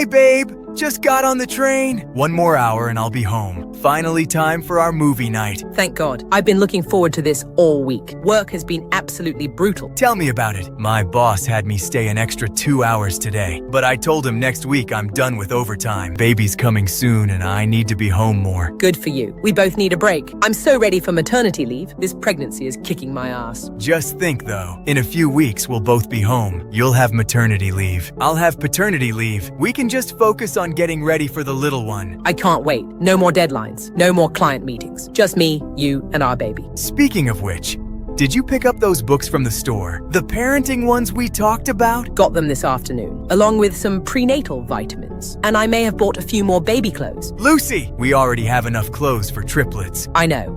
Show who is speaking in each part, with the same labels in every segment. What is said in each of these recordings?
Speaker 1: Hey babe, just got on the train. One more hour and I'll be home. Finally time for our movie night.
Speaker 2: Thank God. I've been looking forward to this all week. Work has been absolutely brutal.
Speaker 1: Tell me about it. My boss had me stay an extra 2 hours today, but I told him next week I'm done with overtime. Baby's coming soon and I need to be home more.
Speaker 2: Good for you. We both need a break. I'm so ready for maternity leave. This pregnancy is kicking my ass.
Speaker 1: Just think though, in a few weeks we'll both be home. You'll have maternity leave. I'll have paternity leave. We can just focus on getting ready for the little one.
Speaker 2: I can't wait. No more deadlines. No more client meetings. Just me, you, and our baby.
Speaker 1: Speaking of which, did you pick up those books from the store? The parenting ones we talked about?
Speaker 2: Got them this afternoon, along with some prenatal vitamins. And I may have bought a few more baby clothes.
Speaker 1: Lucy, we already have enough clothes for triplets.
Speaker 2: I know,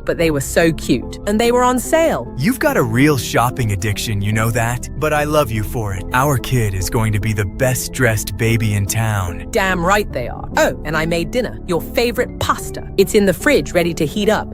Speaker 2: but they were so cute. And they were on sale.
Speaker 1: You've got a real shopping addiction, you know that? But I love you for it. Our kid is going to be the best dressed baby in town.
Speaker 2: Damn right they are. Oh, and I made dinner. Your favorite pasta. It's in the fridge, ready to heat up.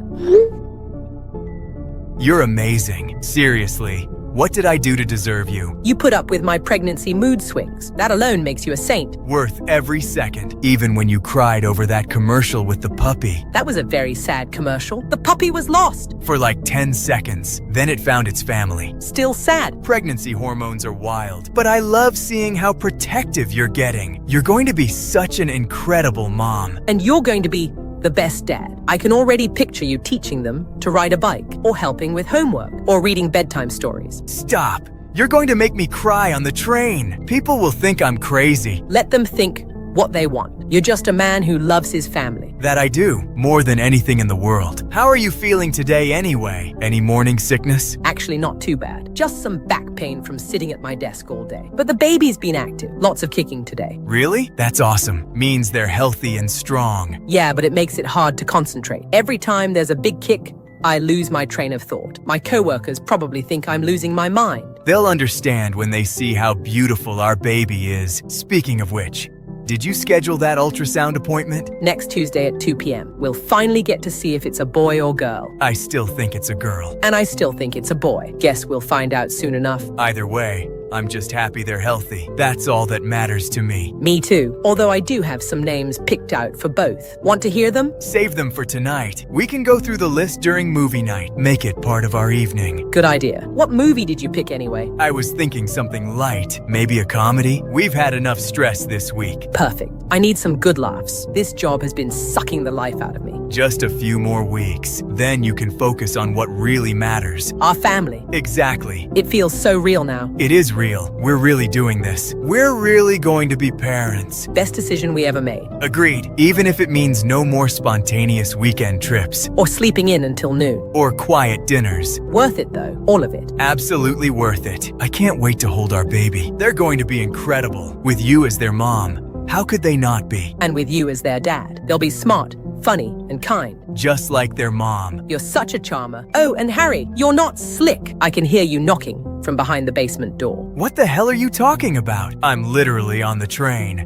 Speaker 1: You're amazing. Seriously. What did I do to deserve you?
Speaker 2: You put up with my pregnancy mood swings. That alone makes you a saint.
Speaker 1: Worth every second, even when you cried over that commercial with the puppy.
Speaker 2: That was a very sad commercial. The puppy was lost.
Speaker 1: For like 10 seconds. Then it found its family.
Speaker 2: Still sad.
Speaker 1: Pregnancy hormones are wild, but I love seeing how protective you're getting. You're going to be such an incredible mom.
Speaker 2: And you're going to be the best dad. I can already picture you teaching them to ride a bike, or helping with homework, or reading bedtime stories.
Speaker 1: Stop. You're going to make me cry on the train. People will think I'm crazy.
Speaker 2: Let them think what they want. You're just a man who loves his family.
Speaker 1: That I do, more than anything in the world. How are you feeling today anyway? Any morning sickness?
Speaker 2: Actually, not too bad. Just some back pain from sitting at my desk all day. But the baby's been active. Lots of kicking today.
Speaker 1: Really? That's awesome. Means they're healthy and strong.
Speaker 2: Yeah, but it makes it hard to concentrate. Every time there's a big kick, I lose my train of thought. My coworkers probably think I'm losing my mind.
Speaker 1: They'll understand when they see how beautiful our baby is. Speaking of which, did you schedule that ultrasound appointment?
Speaker 2: Next Tuesday at 2 p.m. We'll finally get to see if it's a boy or girl.
Speaker 1: I still think it's a girl.
Speaker 2: And I still think it's a boy. Guess we'll find out soon enough.
Speaker 1: Either way, I'm just happy they're healthy. That's all that matters to me.
Speaker 2: Me too, although I do have some names picked out for both. Want to hear them?
Speaker 1: Save them for tonight. We can go through the list during movie night. Make it part of our evening.
Speaker 2: Good idea. What movie did you pick anyway?
Speaker 1: I was thinking something light. Maybe a comedy? We've had enough stress this week.
Speaker 2: Perfect. I need some good laughs. This job has been sucking the life out of me.
Speaker 1: Just a few more weeks. Then you can focus on what really matters.
Speaker 2: Our family.
Speaker 1: Exactly.
Speaker 2: It feels so real now.
Speaker 1: It is real. We're really doing this. We're really going to be parents.
Speaker 2: Best decision we ever made.
Speaker 1: Agreed. Even if it means no more spontaneous weekend trips.
Speaker 2: Or sleeping in until noon.
Speaker 1: Or quiet dinners.
Speaker 2: Worth it though. All of it.
Speaker 1: Absolutely worth it. I can't wait to hold our baby. They're going to be incredible. With you as their mom. How could they not be?
Speaker 2: And with you as their dad. They'll be smart, funny, and kind.
Speaker 1: Just like their mom.
Speaker 2: You're such a charmer. Oh, and Harry, you're not slick. I can hear you knocking from behind the basement door.
Speaker 1: What the hell are you talking about? I'm literally on the train.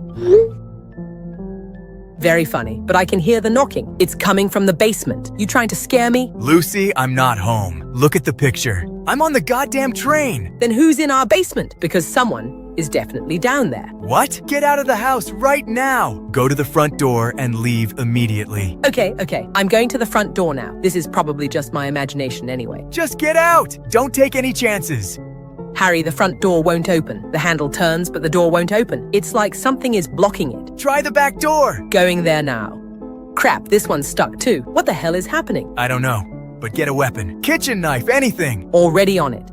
Speaker 2: Very funny, but I can hear the knocking. It's coming from the basement. You trying to scare me?
Speaker 1: Lucy, I'm not home. Look at the picture. I'm on the goddamn train.
Speaker 2: Then who's in our basement? Because someone is definitely down there.
Speaker 1: What? Get out of the house right now. Go to the front door and leave immediately.
Speaker 2: Okay. I'm going to the front door now. This is probably just my imagination anyway.
Speaker 1: Just get out. Don't take any chances.
Speaker 2: Harry, the front door won't open. The handle turns, but the door won't open. It's like something is blocking it.
Speaker 1: Try the back door.
Speaker 2: Going there now. Crap, this one's stuck too. What the hell is happening?
Speaker 1: I don't know, but get a weapon. Kitchen knife, anything.
Speaker 2: Already on it.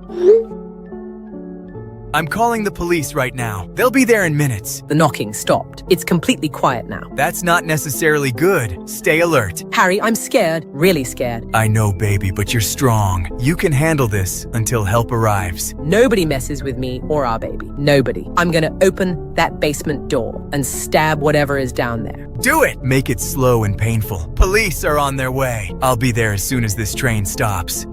Speaker 1: I'm calling the police right now. They'll be there in minutes.
Speaker 2: The knocking stopped. It's completely quiet now.
Speaker 1: That's not necessarily good. Stay alert.
Speaker 2: Harry, I'm scared. Really scared.
Speaker 1: I know, baby, but you're strong. You can handle this until help arrives.
Speaker 2: Nobody messes with me or our baby. Nobody. I'm gonna open that basement door and stab whatever is down there.
Speaker 1: Do it! Make it slow and painful. Police are on their way. I'll be there as soon as this train stops.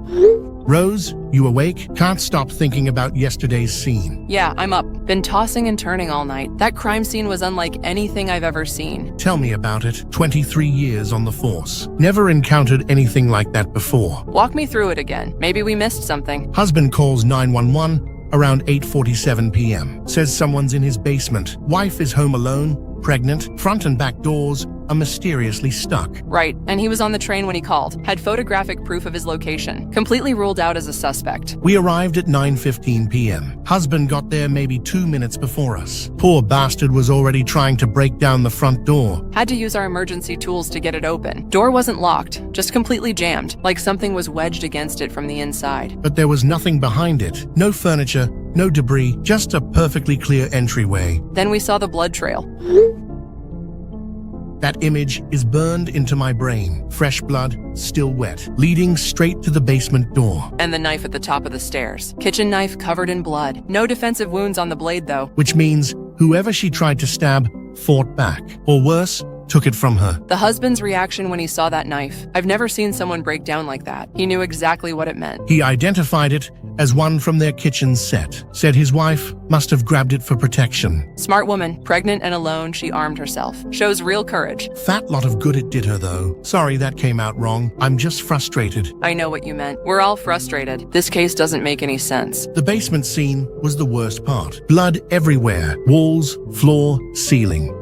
Speaker 3: Rose, you awake? Can't stop thinking about yesterday's scene.
Speaker 4: Yeah, I'm up. Been tossing and turning all night. That crime scene was unlike anything I've ever seen.
Speaker 3: Tell me about it. 23 years on the force. Never encountered anything like that before.
Speaker 4: Walk me through it again. Maybe we missed something.
Speaker 3: Husband calls 911. around 8:47 p.m. Says someone's in his basement. Wife is home alone, pregnant, front and back doors are mysteriously stuck.
Speaker 4: Right, and he was on the train when he called. Had photographic proof of his location. Completely ruled out as a suspect.
Speaker 3: We arrived at 9:15 p.m. Husband got there maybe 2 minutes before us. Poor bastard was already trying to break down the front door.
Speaker 4: Had to use our emergency tools to get it open. Door wasn't locked, just completely jammed, like something was wedged against it from the inside.
Speaker 3: But there was nothing behind it. No furniture, no debris, just a perfectly clear entryway.
Speaker 4: Then we saw the blood trail.
Speaker 3: That image is burned into my brain. Fresh blood, still wet, leading straight to the basement door.
Speaker 4: And the knife at the top of the stairs. Kitchen knife covered in blood. No defensive wounds on the blade, though.
Speaker 3: Which means whoever she tried to stab fought back. Or worse, took it from her.
Speaker 4: The husband's reaction when he saw that knife. I've never seen someone break down like that. He knew exactly what it meant.
Speaker 3: He identified it as one from their kitchen set. Said his wife must have grabbed it for protection.
Speaker 4: Smart woman, pregnant and alone, she armed herself. Shows real courage.
Speaker 3: Fat lot of good it did her, though. Sorry that came out wrong. I'm just frustrated.
Speaker 4: I know what you meant. We're all frustrated. This case doesn't make any sense.
Speaker 3: The basement scene was the worst part. Blood everywhere. Walls, floor, ceiling.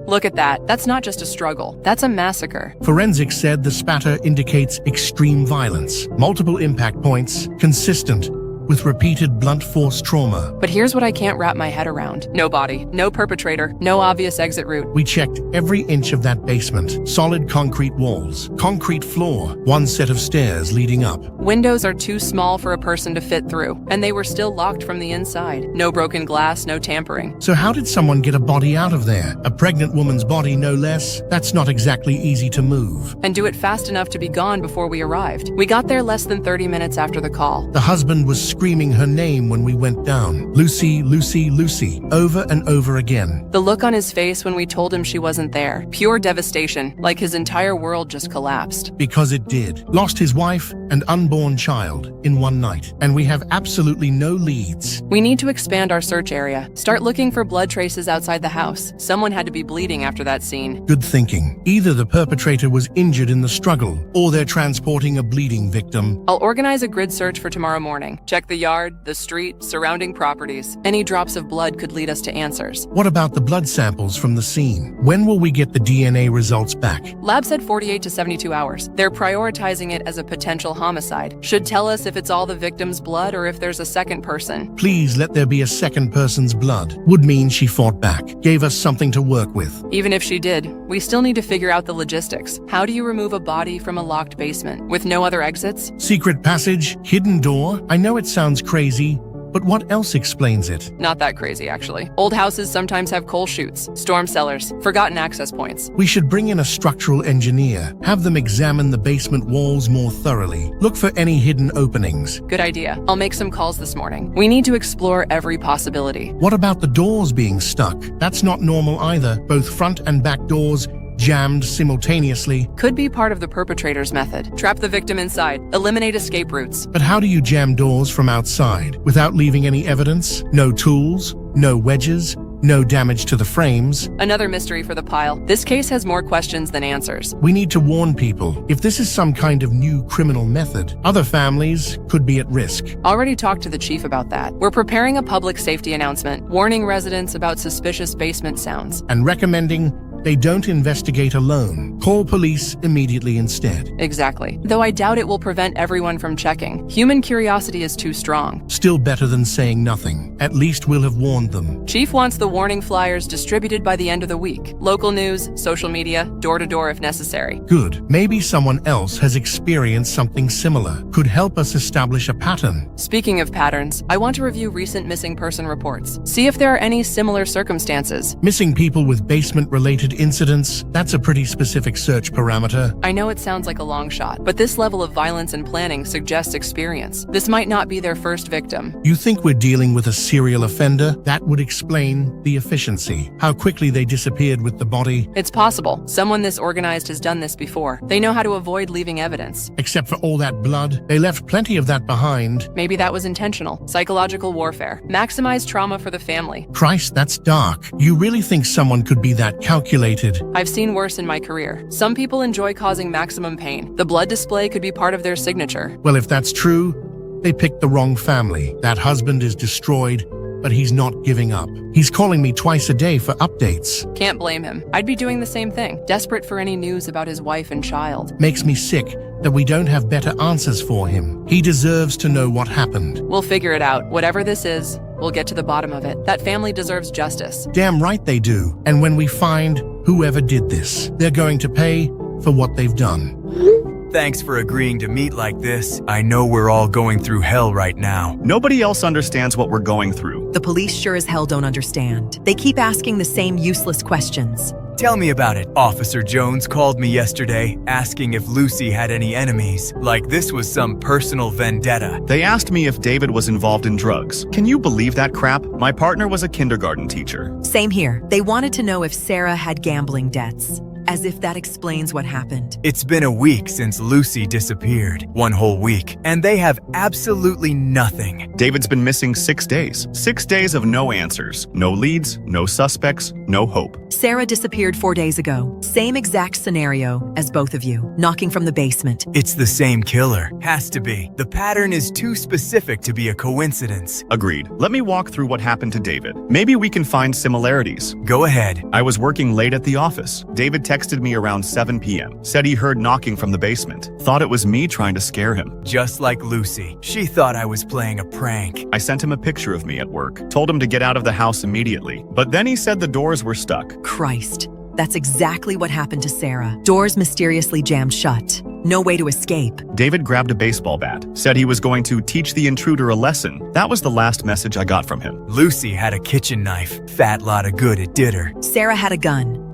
Speaker 4: Look at that. That's not just a struggle. That's a massacre.
Speaker 3: Forensics said the spatter indicates extreme violence. Multiple impact points, consistent with repeated blunt force trauma.
Speaker 4: But here's what I can't wrap my head around. No body, no perpetrator, no obvious exit route.
Speaker 3: We checked every inch of that basement. Solid concrete walls, concrete floor, one set of stairs leading up.
Speaker 4: Windows are too small for a person to fit through, and they were still locked from the inside. No broken glass, no tampering.
Speaker 3: So how did someone get a body out of there? A pregnant woman's body, no less? That's not exactly easy to move.
Speaker 4: And do it fast enough to be gone before we arrived. We got there less than 30 minutes after the call.
Speaker 3: The husband was screaming her name when we went down. Lucy, Lucy, Lucy, over and over again.
Speaker 4: The look on his face when we told him she wasn't there. Pure devastation, like his entire world just collapsed.
Speaker 3: Because it did. Lost his wife and unborn child in one night. And we have absolutely no leads.
Speaker 4: We need to expand our search area. Start looking for blood traces outside the house. Someone had to be bleeding after that scene.
Speaker 3: Good thinking. Either the perpetrator was injured in the struggle, or they're transporting a bleeding victim.
Speaker 4: I'll organize a grid search for tomorrow morning. Check the yard, the street, surrounding properties. Any drops of blood could lead us to answers.
Speaker 3: What about the blood samples from the scene? When will we get the DNA results back?
Speaker 4: Lab said 48 to 72 hours. They're prioritizing it as a potential homicide. Should tell us if it's all the victim's blood or if there's a second person.
Speaker 3: Please let there be a second person's blood. Would mean she fought back, gave us something to work with.
Speaker 4: Even if she did, we still need to figure out the logistics. How do you remove a body from a locked basement with no other exits?
Speaker 3: Secret passage? Hidden door? I know it sounds crazy, but what else explains it?
Speaker 4: Not that crazy, actually. Old houses sometimes have coal chutes, storm cellars, forgotten access points.
Speaker 3: We should bring in a structural engineer, have them examine the basement walls more thoroughly. Look for any hidden openings.
Speaker 4: Good idea. I'll make some calls this morning. We need to explore every possibility.
Speaker 3: What about the doors being stuck? That's not normal either. Both front and back doors jammed simultaneously.
Speaker 4: Could be part of the perpetrator's method. Trap the victim inside. Eliminate escape routes.
Speaker 3: But how do you jam doors from outside without leaving any evidence? No tools, no wedges, no damage to the frames.
Speaker 4: Another mystery for the pile. This case has more questions than answers.
Speaker 3: We need to warn people. If this is some kind of new criminal method, other families could be at risk.
Speaker 4: Already talked to the chief about that. We're preparing a public safety announcement, warning residents about suspicious basement sounds.
Speaker 3: And recommending they don't investigate alone. Call police immediately instead.
Speaker 4: Exactly. Though I doubt it will prevent everyone from checking. Human curiosity is too strong.
Speaker 3: Still better than saying nothing. At least we'll have warned them.
Speaker 4: Chief wants the warning flyers distributed by the end of the week. Local news, social media, door-to-door if necessary.
Speaker 3: Good. Maybe someone else has experienced something similar. Could help us establish a pattern.
Speaker 4: Speaking of patterns, I want to review recent missing person reports. See if there are any similar circumstances.
Speaker 3: Missing people with basement-related incidents, that's a pretty specific search parameter.
Speaker 4: I know it sounds like a long shot, but this level of violence and planning suggests experience. This might not be their first victim.
Speaker 3: You think we're dealing with a serial offender? That would explain the efficiency. How quickly they disappeared with the body.
Speaker 4: It's possible. Someone this organized has done this before. They know how to avoid leaving evidence.
Speaker 3: Except for all that blood, they left plenty of that behind.
Speaker 4: Maybe that was intentional. Psychological warfare. Maximize trauma for the family.
Speaker 3: Christ, that's dark. You really think someone could be that calculated?
Speaker 4: I've seen worse in my career. Some people enjoy causing maximum pain. The blood display could be part of their signature.
Speaker 3: Well, if that's true, They picked the wrong family. That husband is destroyed, but he's not giving up. He's calling me twice a day for updates.
Speaker 4: Can't blame him. I'd be doing the same thing, desperate for any news about his wife and child.
Speaker 3: Makes me sick that we don't have better answers for him. He deserves to know what happened.
Speaker 4: We'll figure it out. Whatever this is, we'll get to the bottom of it. That family deserves justice.
Speaker 3: Damn right they do. And when we find whoever did this, they're going to pay for what they've done.
Speaker 1: Thanks for agreeing to meet like this. I know we're all going through hell right now.
Speaker 5: Nobody else understands what we're going through.
Speaker 6: The police sure as hell don't understand. They keep asking the same useless questions.
Speaker 1: Tell me about it. Officer Jones called me yesterday, asking if Lucy had any enemies, like this was some personal vendetta.
Speaker 5: They asked me if David was involved in drugs. Can you believe that crap? My partner was a kindergarten teacher.
Speaker 6: Same here. They wanted to know if Sarah had gambling debts. As if that explains what happened.
Speaker 1: It's been a week since Lucy disappeared. 1 whole week. And they have absolutely nothing.
Speaker 5: David's been missing 6 days. 6 days of no answers. No leads, no suspects, no hope.
Speaker 6: Sarah disappeared 4 days ago. Same exact scenario as both of you, knocking from the basement.
Speaker 1: It's the same killer. Has to be. The pattern is too specific to be a coincidence.
Speaker 5: Agreed. Let me walk through what happened to David. Maybe we can find similarities.
Speaker 1: Go ahead.
Speaker 5: I was working late at the office. David texted me around 7 p.m. Said he heard knocking from the basement. Thought it was me trying to scare him.
Speaker 1: Just like Lucy. She thought I was playing a prank.
Speaker 5: I sent him a picture of me at work. Told him to get out of the house immediately. But then he said the doors were stuck.
Speaker 6: Christ. That's exactly what happened to Sarah. Doors mysteriously jammed shut. No way to escape.
Speaker 5: David grabbed a baseball bat. Said he was going to teach the intruder a lesson. That was the last message I got from him.
Speaker 1: Lucy had a kitchen knife. Fat lot of good it did her.
Speaker 6: Sarah had a gun.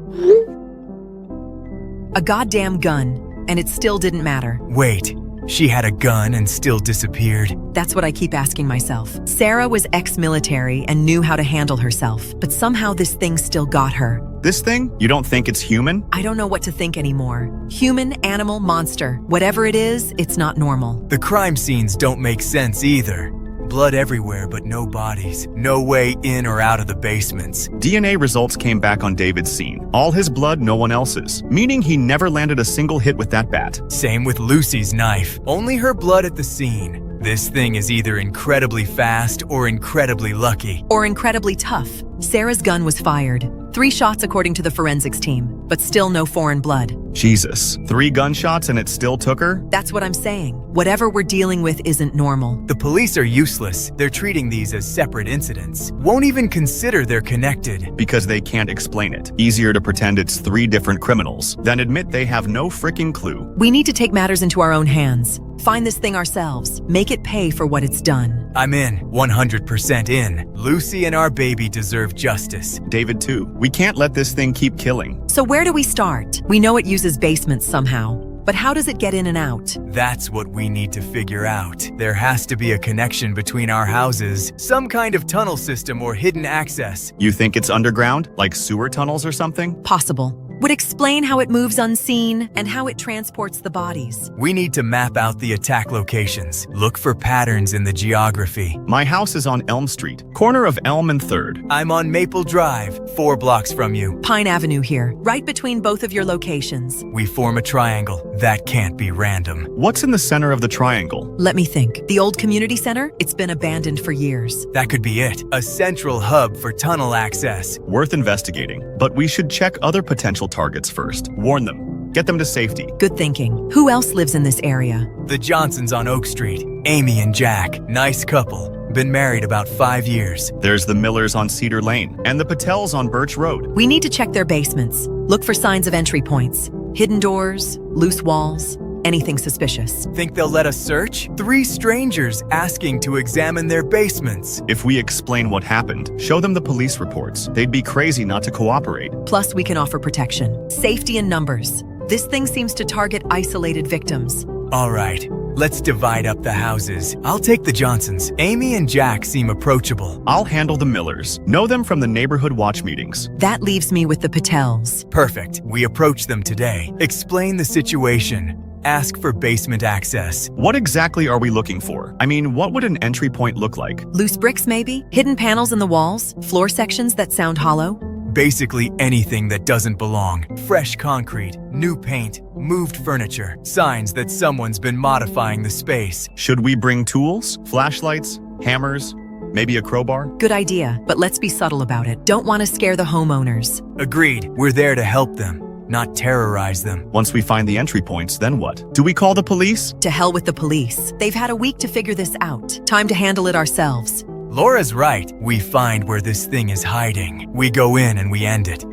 Speaker 6: A goddamn gun, and it still didn't matter.
Speaker 1: Wait, she had a gun and still disappeared?
Speaker 6: That's what I keep asking myself. Sarah was ex-military and knew how to handle herself, but somehow this thing still got her.
Speaker 5: This thing? You don't think it's human?
Speaker 6: I don't know what to think anymore. Human, animal, monster. Whatever it is, it's not normal.
Speaker 1: The crime scenes don't make sense either. Blood everywhere, but no bodies. No way in or out of the basements.
Speaker 5: DNA results came back on David's scene. All his blood, no one else's. Meaning he never landed a single hit with that bat.
Speaker 1: Same with Lucy's knife. Only her blood at the scene. This thing is either incredibly fast or incredibly lucky.
Speaker 6: Or incredibly tough. Sarah's gun was fired. 3 shots according to the forensics team, but still no foreign blood.
Speaker 5: Jesus. 3 gunshots and it still took her?
Speaker 6: That's what I'm saying. Whatever we're dealing with isn't normal.
Speaker 1: The police are useless. They're treating these as separate incidents. Won't even consider they're connected.
Speaker 5: Because they can't explain it. Easier to pretend it's 3 different criminals than admit they have no freaking clue.
Speaker 6: We need to take matters into our own hands. Find this thing ourselves. Make it pay for what it's done.
Speaker 1: I'm in. 100% in. Lucy and our baby deserve justice.
Speaker 5: David too. We can't let this thing keep killing.
Speaker 6: So where do we start? We know it uses basements somehow. But how does it get in and out?
Speaker 1: That's what we need to figure out. There has to be a connection between our houses. Some kind of tunnel system or hidden access.
Speaker 5: You think it's underground? Like sewer tunnels or something?
Speaker 6: Possible. Would explain how it moves unseen and how it transports the bodies.
Speaker 1: We need to map out the attack locations. Look for patterns in the geography.
Speaker 5: My house is on Elm Street, corner of Elm and 3rd.
Speaker 1: I'm on Maple Drive, 4 blocks from you.
Speaker 6: Pine Avenue here, right between both of your locations.
Speaker 1: We form a triangle. That can't be random.
Speaker 5: What's in the center of the triangle?
Speaker 6: Let me think. The old community center? It's been abandoned for years.
Speaker 1: That could be it. A central hub for tunnel access.
Speaker 5: Worth investigating, but we should check other potential targets first. Warn them. Get them to safety.
Speaker 6: Good thinking. Who else lives in this area?
Speaker 1: The Johnsons on Oak Street. Amy and Jack. Nice couple. Been married about 5 years.
Speaker 5: There's the Millers on Cedar Lane and the Patels on Birch Road.
Speaker 6: We need to check their basements. Look for signs of entry points. Hidden doors, loose walls, anything suspicious.
Speaker 1: Think they'll let us search? 3 strangers asking to examine their basements.
Speaker 5: If we explain what happened, show them the police reports, they'd be crazy not to cooperate.
Speaker 6: Plus, we can offer protection. Safety in numbers. This thing seems to target isolated victims.
Speaker 1: All right, let's divide up the houses. I'll take the Johnsons. Amy and Jack seem approachable.
Speaker 5: I'll handle the Millers. Know them from the neighborhood watch meetings.
Speaker 6: That leaves me with the Patels.
Speaker 1: Perfect. We approach them today. Explain the situation. Ask for basement access.
Speaker 5: What exactly are we looking for? I mean, what would an entry point look like?
Speaker 6: Loose bricks, maybe? Hidden panels in the walls? Floor sections that sound hollow?
Speaker 1: Basically anything that doesn't belong. Fresh concrete, new paint, moved furniture, signs that someone's been modifying the space.
Speaker 5: Should we bring tools, flashlights, hammers, maybe a crowbar?
Speaker 6: Good idea, but let's be subtle about it. Don't want to scare the homeowners.
Speaker 1: Agreed. We're there to help them, not terrorize them.
Speaker 5: Once we find the entry points, then what? Do we call the police?
Speaker 6: To hell with the police. They've had a week to figure this out. Time to handle it ourselves.
Speaker 1: Laura's right. We find where this thing is hiding. We go in and we end it.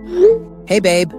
Speaker 2: Hey, babe.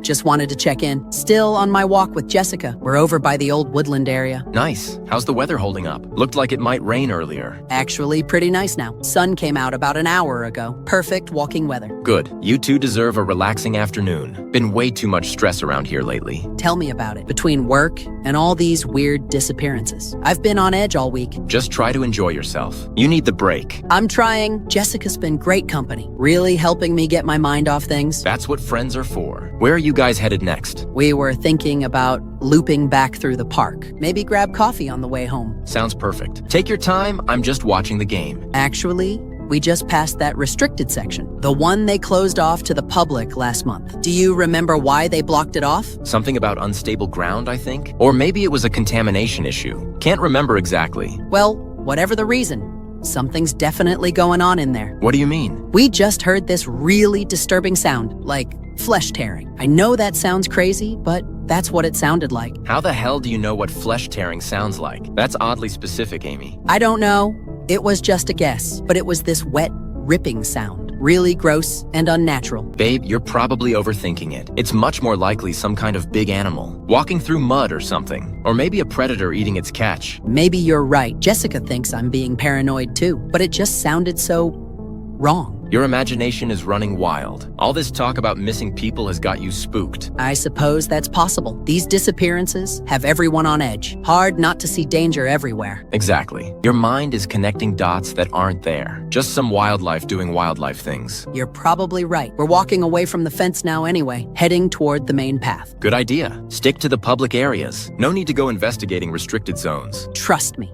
Speaker 2: Just wanted to check in. Still on my walk with Jessica. We're over by the old woodland area.
Speaker 7: Nice. How's the weather holding up? Looked like it might rain earlier.
Speaker 2: Actually, pretty nice now. Sun came out about an hour ago. Perfect walking weather.
Speaker 7: Good. You two deserve a relaxing afternoon. Been way too much stress around here lately.
Speaker 2: Tell me about it. Between work and all these weird disappearances. I've been on edge all week.
Speaker 7: Just try to enjoy yourself. You need the break.
Speaker 2: I'm trying. Jessica's been great company. Really helping me get my mind off things.
Speaker 7: That's what friends are for. Where are you guys headed next?
Speaker 2: We were thinking about looping back through the park. Maybe grab coffee on the way home.
Speaker 7: Sounds perfect. Take your time. I'm just watching the game.
Speaker 2: Actually, we just passed that restricted section. The one they closed off to the public last month. Do you remember why they blocked it off?
Speaker 7: Something about unstable ground, I think? Or maybe it was a contamination issue. Can't remember exactly.
Speaker 2: Well, whatever the reason, something's definitely going on in there.
Speaker 7: What do you mean?
Speaker 2: We just heard this really disturbing sound, like flesh tearing. I know that sounds crazy, but that's what it sounded like.
Speaker 7: How the hell do you know what flesh tearing sounds like? That's oddly specific, Amy.
Speaker 2: I don't know. It was just a guess, but it was this wet, ripping sound. Really gross and unnatural.
Speaker 7: Babe, you're probably overthinking it. It's much more likely some kind of big animal, walking through mud or something. Or maybe a predator eating its catch.
Speaker 2: Maybe you're right. Jessica thinks I'm being paranoid too, but it just sounded so wrong.
Speaker 7: Your imagination is running wild. All this talk about missing people has got you spooked.
Speaker 2: I suppose that's possible. These disappearances have everyone on edge. Hard not to see danger everywhere.
Speaker 7: Exactly. Your mind is connecting dots that aren't there. Just some wildlife doing wildlife things.
Speaker 2: You're probably right. We're walking away from the fence now anyway, heading toward the main path.
Speaker 7: Good idea. Stick to the public areas. No need to go investigating restricted zones.
Speaker 2: Trust me.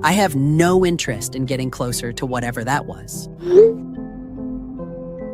Speaker 2: I have no interest in getting closer to whatever that was.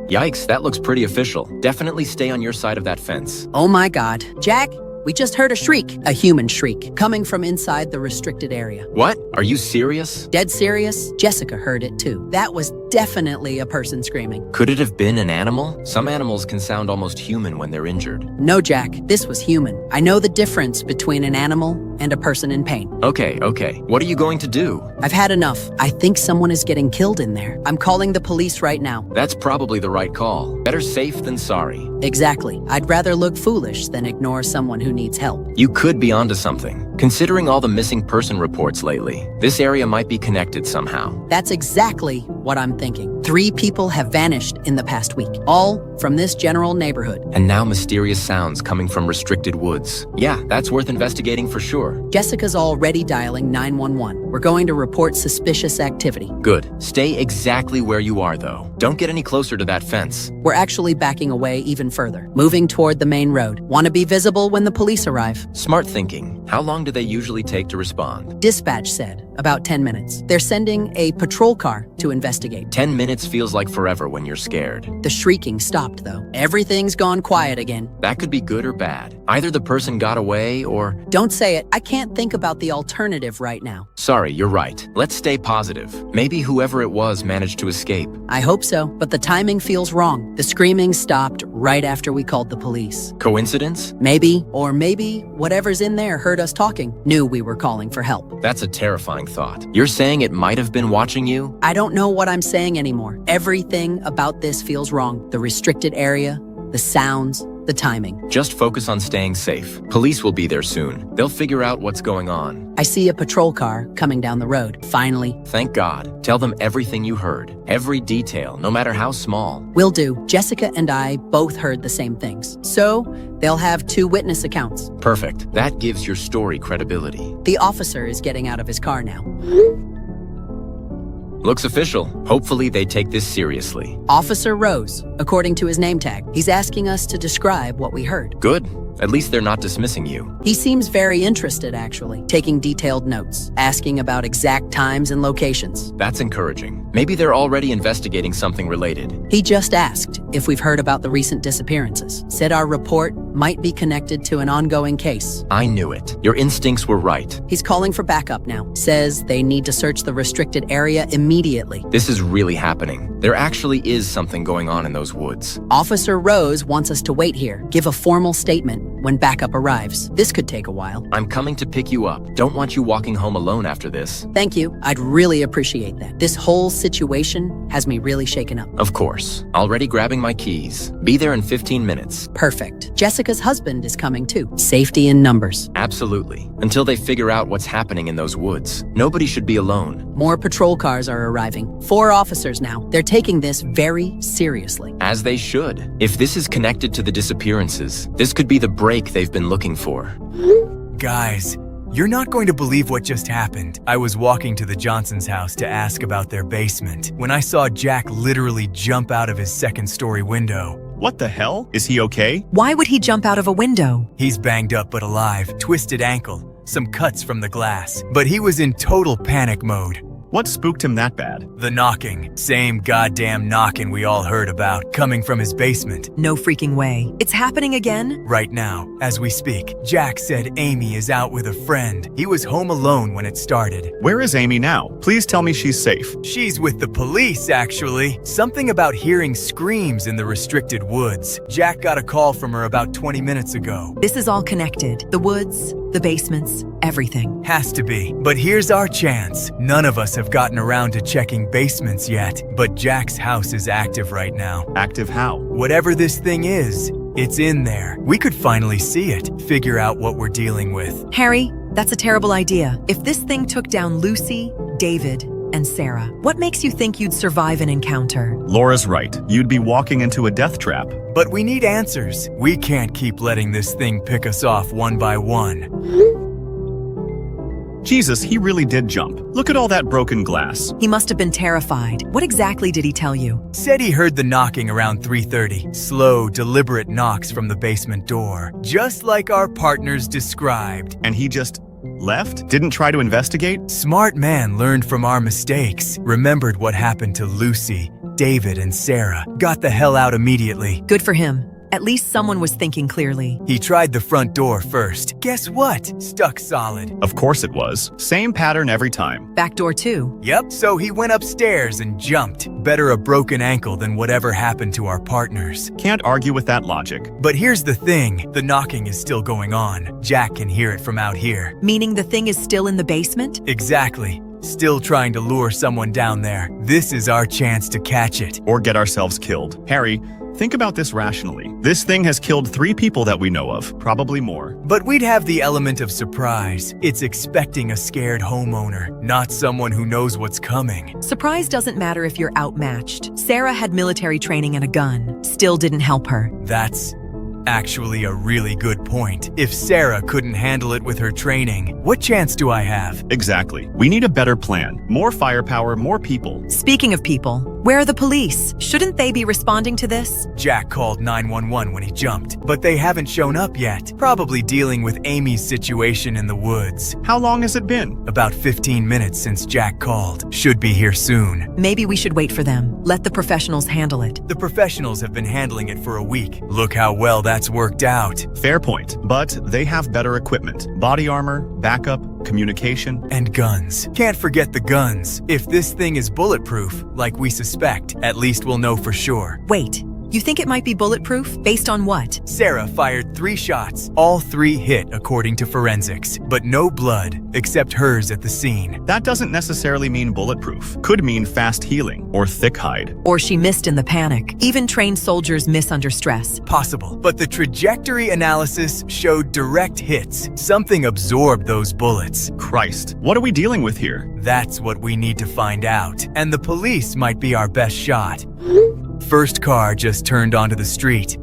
Speaker 7: Yikes, that looks pretty official. Definitely stay on your side of that fence.
Speaker 2: Oh my God. Jack, we just heard a shriek, a human shriek, coming from inside the restricted area.
Speaker 7: What? Are you serious?
Speaker 2: Dead serious? Jessica heard it too. That was definitely a person screaming.
Speaker 7: Could it have been an animal? Some animals can sound almost human when they're injured.
Speaker 2: No, Jack, this was human. I know the difference between an animal and a person in pain.
Speaker 7: Okay. What are you going to do?
Speaker 2: I've had enough. I think someone is getting killed in there. I'm calling the police right now.
Speaker 7: That's probably the right call. Better safe than sorry.
Speaker 2: Exactly. I'd rather look foolish than ignore someone who needs help.
Speaker 7: You could be onto something. Considering all the missing person reports lately, this area might be connected somehow.
Speaker 2: That's exactly what I'm thinking. 3 people have vanished in the past week, all from this general neighborhood.
Speaker 7: And now mysterious sounds coming from restricted woods. Yeah, that's worth investigating for sure.
Speaker 2: Jessica's already dialing 911. We're going to report suspicious activity.
Speaker 7: Good. Stay exactly where you are, though. Don't get any closer to that fence.
Speaker 2: We're actually backing away even further, moving toward the main road. Want to be visible when the police arrive.
Speaker 7: Smart thinking. How long do they usually take to respond?
Speaker 2: Dispatch said about 10 minutes. They're sending a patrol car to investigate.
Speaker 7: 10 minutes feels like forever when you're scared.
Speaker 2: The shrieking stopped, though. Everything's gone quiet again.
Speaker 7: That could be good or bad. Either the person got away or...
Speaker 2: Don't say it. I can't think about the alternative right now.
Speaker 7: Sorry, you're right. Let's stay positive. Maybe whoever it was managed to escape.
Speaker 2: I hope so, but the timing feels wrong. The screaming stopped right after we called the police.
Speaker 7: Coincidence?
Speaker 2: Maybe, or maybe whatever's in there heard us talking, knew we were calling for help.
Speaker 7: That's a terrifying thought. You're saying it might have been watching you?
Speaker 2: I don't know what I'm saying anymore. Everything about this feels wrong. The restricted area, the sounds, the timing.
Speaker 7: Just focus on staying safe. Police will be there soon. They'll figure out what's going on.
Speaker 2: I see a patrol car coming down the road. Finally.
Speaker 7: Thank God. Tell them everything you heard. Every detail, no matter how small.
Speaker 2: Will do. Jessica and I both heard the same things. So, they'll have 2 witness accounts.
Speaker 7: Perfect. That gives your story credibility.
Speaker 2: The officer is getting out of his car now.
Speaker 7: Looks official. Hopefully they take this seriously.
Speaker 8: Officer Rose, according to his name tag. He's asking us to describe what we heard.
Speaker 7: Good. At least they're not dismissing you.
Speaker 8: He seems very interested, actually, taking detailed notes, asking about exact times and locations.
Speaker 7: That's encouraging. Maybe they're already investigating something related.
Speaker 8: He just asked if we've heard about the recent disappearances. Said our report might be connected to an ongoing case.
Speaker 7: I knew it. Your instincts were right.
Speaker 8: He's calling for backup now. Says they need to search the restricted area immediately.
Speaker 7: This is really happening. There actually is something going on in those woods.
Speaker 8: Officer Rose wants us to wait here, give a formal statement when backup arrives. This could take a while.
Speaker 7: I'm coming to pick you up. Don't want you walking home alone after this.
Speaker 8: Thank you. I'd really appreciate that. This whole situation has me really shaken up.
Speaker 7: Of course. Already grabbing my keys. Be there in 15 minutes.
Speaker 8: Perfect. Jessica's husband is coming too. Safety in numbers.
Speaker 7: Absolutely. Until they figure out what's happening in those woods. Nobody should be alone.
Speaker 8: More patrol cars are arriving. 4 officers now. They're taking this very seriously.
Speaker 7: As they should. If this is connected to the disappearances, this could be the break they've been looking for.
Speaker 1: Guys, you're not going to believe what just happened. I was walking to the Johnsons' house to ask about their basement when I saw Jack literally jump out of his second-story window.
Speaker 5: What the hell? Is he okay?
Speaker 6: Why would he jump out of a window?
Speaker 1: He's banged up but alive, twisted ankle, some cuts from the glass, but he was in total panic mode.
Speaker 5: What spooked him that bad?
Speaker 1: The knocking. Same goddamn knocking we all heard about, coming from his basement.
Speaker 6: No freaking way. It's happening again?
Speaker 1: Right now, as we speak, Jack said Amy is out with a friend. He was home alone when it started.
Speaker 5: Where is Amy now? Please tell me she's safe.
Speaker 1: She's with the police, actually. Something about hearing screams in the restricted woods. Jack got a call from her about 20 minutes ago.
Speaker 6: This is all connected. The woods, the basements, everything.
Speaker 1: Has to be. But here's our chance. None of us have gotten around to checking basements yet, but Jack's house is active right now.
Speaker 5: Active how?
Speaker 1: Whatever this thing is, it's in there. We could finally see it, figure out what we're dealing with.
Speaker 6: Harry, that's a terrible idea. If this thing took down Lucy, David, and Sarah, what makes you think you'd survive an encounter?
Speaker 5: Laura's right. You'd be walking into a death trap.
Speaker 1: But we need answers. We can't keep letting this thing pick us off one by one.
Speaker 5: Jesus, he really did jump. Look at all that broken glass.
Speaker 6: He must have been terrified. What exactly did he tell you?
Speaker 1: Said he heard the knocking around 3:30. Slow, deliberate knocks from the basement door. Just like our partners described.
Speaker 5: And he just left? Didn't try to investigate?
Speaker 1: Smart man learned from our mistakes. Remembered what happened to Lucy, David, and Sarah. Got the hell out immediately.
Speaker 6: Good for him. At least someone was thinking clearly.
Speaker 1: He tried the front door first. Guess what? Stuck solid.
Speaker 5: Of course it was. Same pattern every time.
Speaker 6: Back door too.
Speaker 1: Yep, so he went upstairs and jumped. Better a broken ankle than whatever happened to our partners.
Speaker 5: Can't argue with that logic.
Speaker 1: But here's the thing. The knocking is still going on. Jack can hear it from out here.
Speaker 6: Meaning the thing is still in the basement?
Speaker 1: Exactly. Still trying to lure someone down there. This is our chance to catch it.
Speaker 5: Or get ourselves killed. Harry, think about this rationally. This thing has killed 3 people that we know of, probably more.
Speaker 1: But we'd have the element of surprise. It's expecting a scared homeowner, not someone who knows what's coming.
Speaker 6: Surprise doesn't matter if you're outmatched. Sarah had military training and a gun. Still didn't help her.
Speaker 1: That's actually a really good point. If Sarah couldn't handle it with her training, what chance do I have?
Speaker 5: Exactly. We need a better plan. More firepower, more people.
Speaker 6: Speaking of people, where are the police? Shouldn't they be responding to this?
Speaker 1: Jack called 911 when he jumped, but they haven't shown up yet. Probably dealing with Amy's situation in the woods.
Speaker 5: How long has it been?
Speaker 1: About 15 minutes since Jack called. Should be here soon.
Speaker 6: Maybe we should wait for them. Let the professionals handle it.
Speaker 1: The professionals have been handling it for a week. Look how well that's worked out.
Speaker 5: Fair point. But they have better equipment. Body armor, backup, communication.
Speaker 1: And guns. Can't forget the guns. If this thing is bulletproof, like we suspect, at least we'll know for sure.
Speaker 6: Wait, you think it might be bulletproof? Based on what?
Speaker 1: Sarah fired 3 shots. All 3 hit according to forensics, but no blood, except hers at the scene.
Speaker 5: That doesn't necessarily mean bulletproof. Could mean fast healing or thick hide.
Speaker 6: Or she missed in the panic. Even trained soldiers miss under stress.
Speaker 1: Possible, but the trajectory analysis showed direct hits. Something absorbed those bullets.
Speaker 5: Christ, what are we dealing with here?
Speaker 1: That's what we need to find out, and the police might be our best shot. First car just turned onto the street.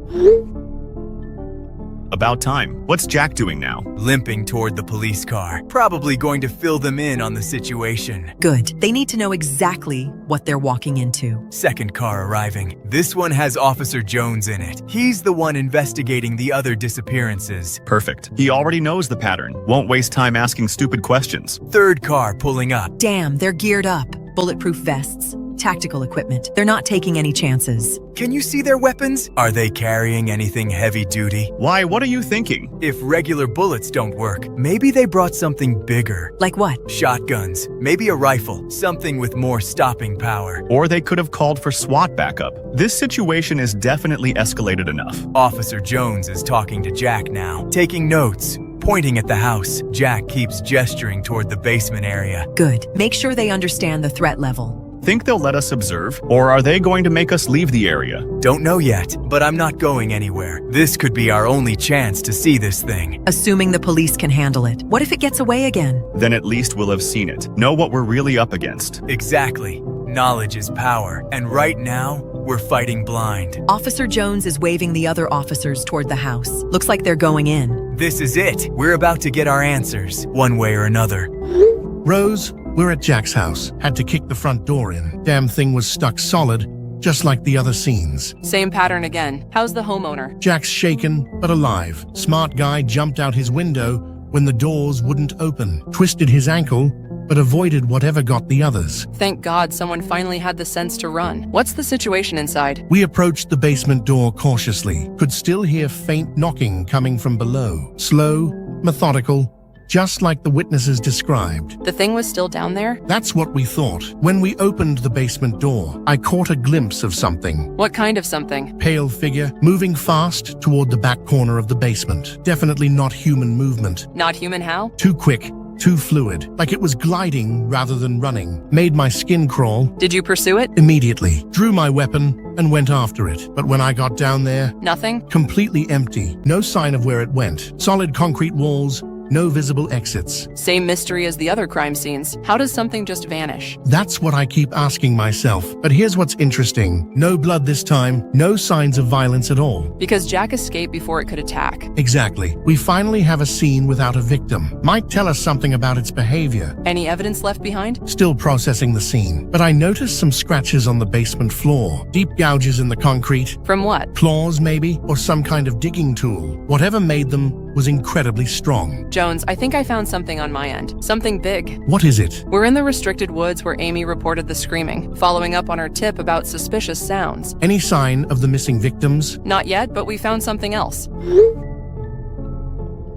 Speaker 5: About time. What's Jack doing now?
Speaker 1: Limping toward the police car, probably going to fill them in on the situation.
Speaker 6: Good. They need to know exactly what they're walking into.
Speaker 1: Second car arriving. This one has Officer Jones in it. He's the one investigating the other disappearances.
Speaker 5: Perfect. He already knows the pattern. Won't waste time asking stupid questions.
Speaker 1: Third car pulling up.
Speaker 6: Damn, they're geared up. Bulletproof vests, tactical equipment. They're not taking any chances.
Speaker 1: Can you see their weapons? Are they carrying anything heavy duty?
Speaker 5: Why, what are you thinking?
Speaker 1: If regular bullets don't work, maybe they brought something bigger.
Speaker 6: Like what?
Speaker 1: Shotguns, maybe a rifle, something with more stopping power.
Speaker 5: Or they could have called for SWAT backup. This situation is definitely escalated enough.
Speaker 1: Officer Jones is talking to Jack now, taking notes, pointing at the house. Jack keeps gesturing toward the basement area.
Speaker 6: Good. Make sure they understand the threat level.
Speaker 5: Think they'll let us observe? Or are they going to make us leave the area?
Speaker 1: Don't know yet, but I'm not going anywhere. This could be our only chance to see this thing.
Speaker 6: Assuming the police can handle it. What if it gets away again?
Speaker 5: Then at least we'll have seen it. Know what we're really up against.
Speaker 1: Exactly. Knowledge is power, and right now, we're fighting blind.
Speaker 6: Officer Jones is waving the other officers toward the house. Looks like they're going in.
Speaker 1: This is it. We're about to get our answers, one way or another.
Speaker 3: Rose, we're at Jack's house. Had to kick the front door in. Damn thing was stuck solid, just like the other scenes.
Speaker 4: Same pattern again. How's the homeowner?
Speaker 3: Jack's shaken, but alive. Smart guy jumped out his window when the doors wouldn't open. Twisted his ankle, but avoided whatever got the others.
Speaker 4: Thank God someone finally had the sense to run. What's the situation inside?
Speaker 3: We approached the basement door cautiously. Could still hear faint knocking coming from below. Slow, methodical, just like the witnesses described.
Speaker 4: The thing was still down there?
Speaker 3: That's what we thought. When we opened the basement door, I caught a glimpse of something.
Speaker 4: What kind of something?
Speaker 3: Pale figure, moving fast toward the back corner of the basement. Definitely not human movement.
Speaker 4: Not human how?
Speaker 3: Too quick, too fluid, like it was gliding rather than running. Made my skin crawl.
Speaker 4: Did you pursue it?
Speaker 3: Immediately. Drew my weapon and went after it. But when I got down there,
Speaker 4: Nothing?
Speaker 3: completely empty. No sign of where it went. Solid concrete walls, no visible exits.
Speaker 4: Same mystery as the other crime scenes. How does something just vanish?
Speaker 3: That's what I keep asking myself. But here's what's interesting. No blood this time, no signs of violence at all.
Speaker 4: Because Jack escaped before it could attack.
Speaker 3: Exactly. We finally have a scene without a victim. Might tell us something about its behavior.
Speaker 4: Any evidence left behind?
Speaker 3: Still processing the scene. But I noticed some scratches on the basement floor. Deep gouges in the concrete.
Speaker 4: From what?
Speaker 3: Claws, maybe? Or some kind of digging tool. Whatever made them was incredibly strong.
Speaker 4: Jones, I think I found something on my end. Something big.
Speaker 3: What is it?
Speaker 4: We're in the restricted woods where Amy reported the screaming, following up on her tip about suspicious sounds.
Speaker 3: Any sign of the missing victims?
Speaker 4: Not yet, but we found something else.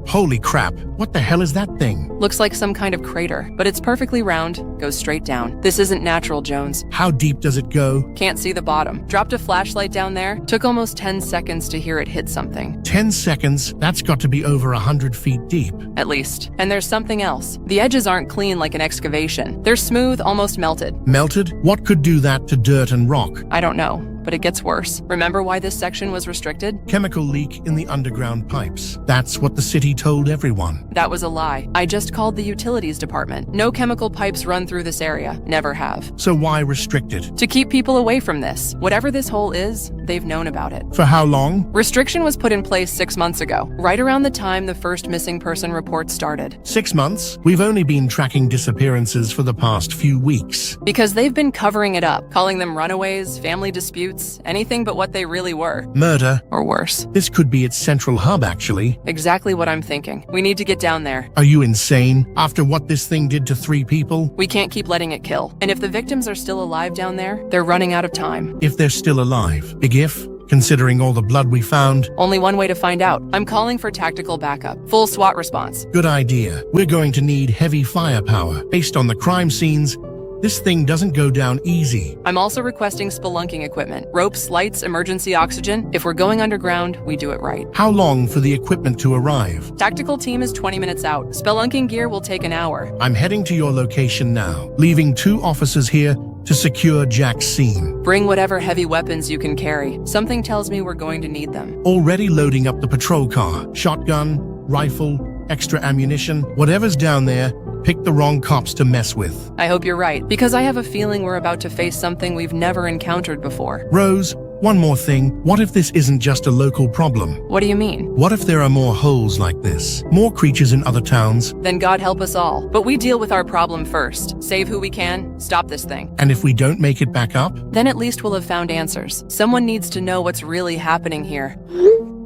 Speaker 3: Holy crap, what the hell is that thing?
Speaker 4: Looks like some kind of crater, but it's perfectly round, goes straight down. This isn't natural, Jones.
Speaker 3: How deep does it go?
Speaker 4: Can't see the bottom. Dropped a flashlight down there. Took almost 10 seconds to hear it hit something.
Speaker 3: 10 seconds? That's got to be over 100 feet deep.
Speaker 4: At least. And there's something else. The edges aren't clean like an excavation. They're smooth, almost melted.
Speaker 3: Melted? What could do that to dirt and rock?
Speaker 4: I don't know, but it gets worse. Remember why this section was restricted?
Speaker 3: Chemical leak in the underground pipes. That's what the city told everyone.
Speaker 4: That was a lie. I just called the utilities department. No chemical pipes run through this area. Never have.
Speaker 3: So why restrict it?
Speaker 4: To keep people away from this. Whatever this hole is, they've known about it.
Speaker 3: For how long?
Speaker 4: Restriction was put in place 6 months ago, right around the time the first missing person report started.
Speaker 3: 6 months? We've only been tracking disappearances for the past few weeks.
Speaker 4: Because they've been covering it up, calling them runaways, family disputes, anything but what they really were.
Speaker 3: Murder.
Speaker 4: Or worse.
Speaker 3: This could be its central hub, actually.
Speaker 4: Exactly what I'm thinking. We need to get down there.
Speaker 3: Are you insane? After what this thing did to 3 people?
Speaker 4: We can't keep letting it kill. And if the victims are still alive down there, they're running out of time.
Speaker 3: If they're still alive. Big if? Considering all the blood we found.
Speaker 4: Only one way to find out. I'm calling for tactical backup. Full SWAT response.
Speaker 3: Good idea. We're going to need heavy firepower. Based on the crime scenes, this thing doesn't go down easy.
Speaker 4: I'm also requesting spelunking equipment. Ropes, lights, emergency oxygen. If we're going underground, we do it right.
Speaker 3: How long for the equipment to arrive?
Speaker 4: Tactical team is 20 minutes out. Spelunking gear will take an hour.
Speaker 3: I'm heading to your location now, leaving 2 officers here to secure Jack's scene.
Speaker 4: Bring whatever heavy weapons you can carry. Something tells me we're going to need them.
Speaker 3: Already loading up the patrol car. Shotgun, rifle, extra ammunition, whatever's down there. Pick the wrong cops to mess with.
Speaker 4: I hope you're right, because I have a feeling we're about to face something we've never encountered before.
Speaker 3: Rose, One more thing, what if this isn't just a local problem?
Speaker 4: What do you mean?
Speaker 3: What if there are more holes like this? More creatures in other towns?
Speaker 4: Then God help us all. But we deal with our problem first. Save who we can, stop this thing.
Speaker 3: And if we don't make it back up?
Speaker 4: Then at least we'll have found answers. Someone needs to know what's really happening here.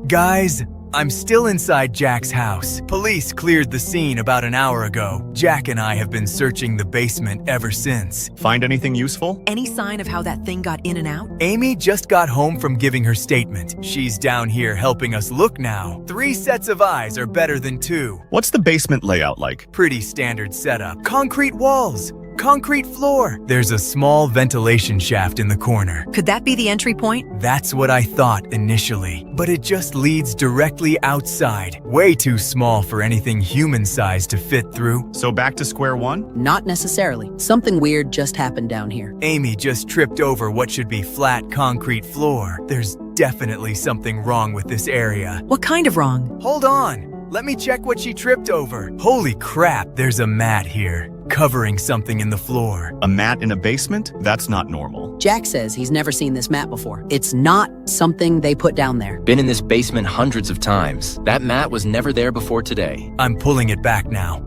Speaker 1: Guys, I'm still inside Jack's house. Police cleared the scene about an hour ago. Jack and I have been searching the basement ever since.
Speaker 5: Find anything useful?
Speaker 6: Any sign of how that thing got in and out?
Speaker 1: Amy just got home from giving her statement. She's down here helping us look now. 3 sets of eyes are better than 2.
Speaker 5: What's the basement layout like?
Speaker 1: Pretty standard setup. Concrete walls. Concrete floor. There's a small ventilation shaft in the corner.
Speaker 6: Could that be the entry point?
Speaker 1: That's what I thought initially, but it just leads directly outside. Way too small for anything human-sized to fit through.
Speaker 5: So back to square one?
Speaker 8: Not necessarily. Something weird just happened down here.
Speaker 1: Amy just tripped over what should be flat concrete floor. There's definitely something wrong with this area.
Speaker 6: What kind of wrong?
Speaker 1: Hold on. Let me check what she tripped over. Holy crap, there's a mat here, covering something in the floor.
Speaker 5: A mat in a basement? That's not normal.
Speaker 8: Jack says he's never seen this mat before. It's not something they put down there.
Speaker 7: Been in this basement hundreds of times. That mat was never there before today.
Speaker 1: I'm pulling it back now.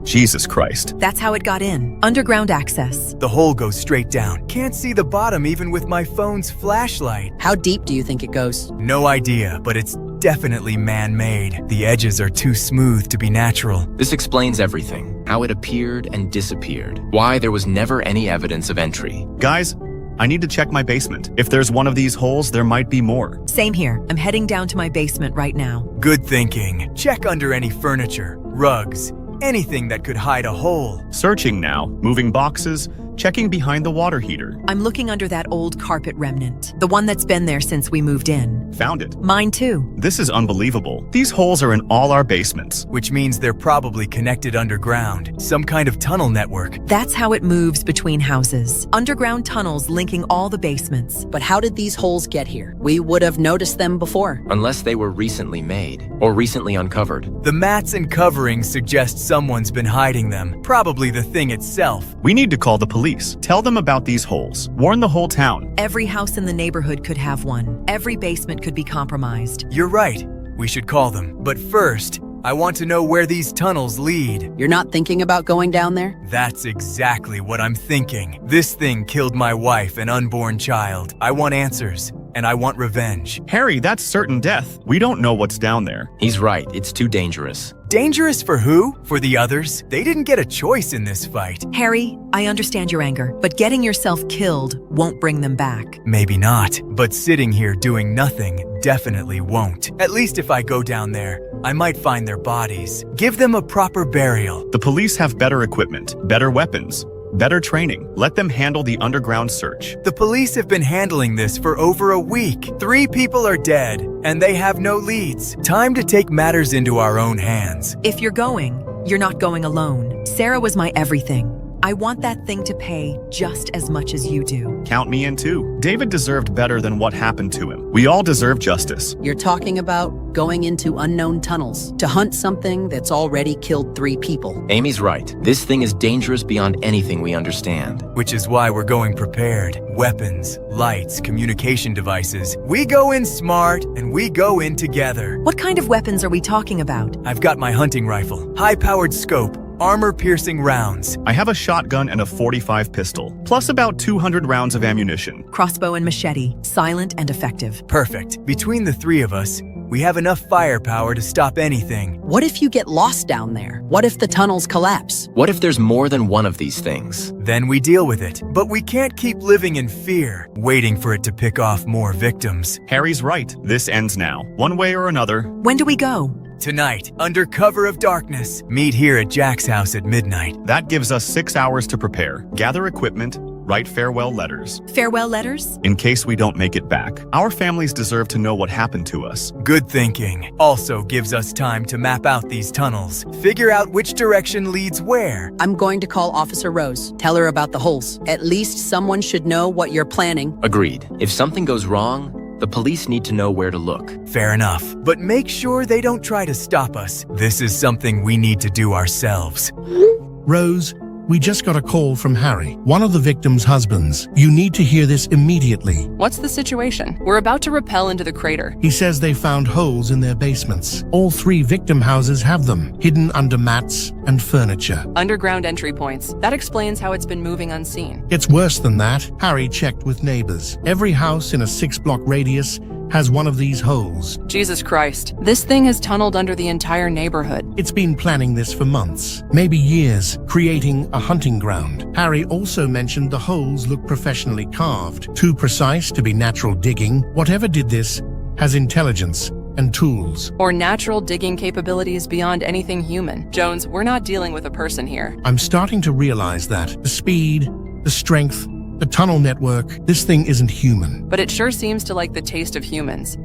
Speaker 5: Jesus Christ.
Speaker 6: That's how it got in. Underground access.
Speaker 1: The hole goes straight down. Can't see the bottom even with my phone's flashlight.
Speaker 8: How deep do you think it goes?
Speaker 1: No idea, but it's definitely man-made. The edges are too smooth to be natural.
Speaker 7: This explains everything. How it appeared and disappeared. Why there was never any evidence of entry.
Speaker 5: Guys, I need to check my basement. If there's one of these holes, there might be more.
Speaker 6: Same here. I'm heading down to my basement right now.
Speaker 1: Good thinking. Check under any furniture, rugs, anything that could hide a hole.
Speaker 5: Searching now, moving boxes, checking behind the water heater.
Speaker 6: I'm looking under that old carpet remnant, the one that's been there since we moved in.
Speaker 5: Found it.
Speaker 6: Mine too.
Speaker 5: This is unbelievable. These holes are in all our basements.
Speaker 1: Which means they're probably connected underground. Some kind of tunnel network.
Speaker 6: That's how it moves between houses. Underground tunnels linking all the basements.
Speaker 8: But how did these holes get here? We would have noticed them before.
Speaker 7: Unless they were recently made or recently uncovered.
Speaker 1: The mats and coverings suggest someone's been hiding them. Probably the thing itself.
Speaker 5: We need to call the police. Tell them about these holes. Warn the whole town.
Speaker 6: Every house in the neighborhood could have one. Every basement could be compromised.
Speaker 1: You're right. We should call them. But first, I want to know where these tunnels lead.
Speaker 8: You're not thinking about going down there?
Speaker 1: That's exactly what I'm thinking. This thing killed my wife and unborn child. I want answers, and I want revenge.
Speaker 5: Harry, that's certain death. We don't know what's down there.
Speaker 7: He's right. It's too dangerous.
Speaker 1: Dangerous for who? For the others? They didn't get a choice in this fight.
Speaker 6: Harry, I understand your anger, but getting yourself killed won't bring them back.
Speaker 1: Maybe not, but sitting here doing nothing definitely won't. At least if I go down there, I might find their bodies. Give them a proper burial.
Speaker 5: The police have better equipment, better weapons, better training. Let them handle the underground search.
Speaker 1: The police have been handling this for over a week. 3 people are dead, and they have no leads. Time to take matters into our own hands.
Speaker 6: If you're going, you're not going alone. Sarah was my everything. I want that thing to pay just as much as you do.
Speaker 5: Count me in too. David deserved better than what happened to him. We all deserve justice.
Speaker 8: You're talking about going into unknown tunnels to hunt something that's already killed 3 people.
Speaker 7: Amy's right. This thing is dangerous beyond anything we understand.
Speaker 1: Which is why we're going prepared. Weapons, lights, communication devices. We go in smart, and we go in together.
Speaker 6: What kind of weapons are we talking about?
Speaker 1: I've got my hunting rifle, high-powered scope, armor-piercing rounds.
Speaker 5: I have a shotgun and a .45 pistol, plus about 200 rounds of ammunition.
Speaker 6: Crossbow and machete, silent and effective.
Speaker 1: Perfect. Between the 3 of us, we have enough firepower to stop anything.
Speaker 8: What if you get lost down there? What if the tunnels collapse?
Speaker 7: What if there's more than one of these things?
Speaker 1: Then we deal with it. But we can't keep living in fear, waiting for it to pick off more victims.
Speaker 5: Harry's right. This ends now. One way or another.
Speaker 6: When do we go?
Speaker 1: Tonight, under cover of darkness, meet here at Jack's house at midnight.
Speaker 5: That gives us 6 hours to prepare, gather equipment, write farewell letters.
Speaker 6: Farewell letters?
Speaker 5: In case we don't make it back. Our families deserve to know what happened to us.
Speaker 1: Good thinking. Also gives us time to map out these tunnels, figure out which direction leads where.
Speaker 8: I'm going to call Officer Rose. Tell her about the holes. At least someone should know what you're planning.
Speaker 7: Agreed. If something goes wrong, the police need to know where to look.
Speaker 1: Fair enough. But make sure they don't try to stop us. This is something we need to do ourselves.
Speaker 3: Rose, We just got a call from Harry, one of the victim's husbands. You need to hear this immediately.
Speaker 4: What's the situation? We're about to rappel into the crater.
Speaker 3: He says they found holes in their basements. All 3 victim houses have them, hidden under mats and furniture.
Speaker 4: Underground entry points. That explains how it's been moving unseen.
Speaker 3: It's worse than that. Harry checked with neighbors. Every house in a 6-block radius has one of these holes.
Speaker 4: Jesus Christ. This thing has tunneled under the entire neighborhood.
Speaker 3: It's been planning this for months, maybe years, creating a hunting ground. Harry also mentioned the holes look professionally carved, too precise to be natural digging. Whatever did this has intelligence and tools.
Speaker 4: Or natural digging capabilities beyond anything human. Jones, we're not dealing with a person here.
Speaker 3: I'm starting to realize that. The speed, the strength, the tunnel network, this thing isn't human.
Speaker 4: But it sure seems to like the taste of humans.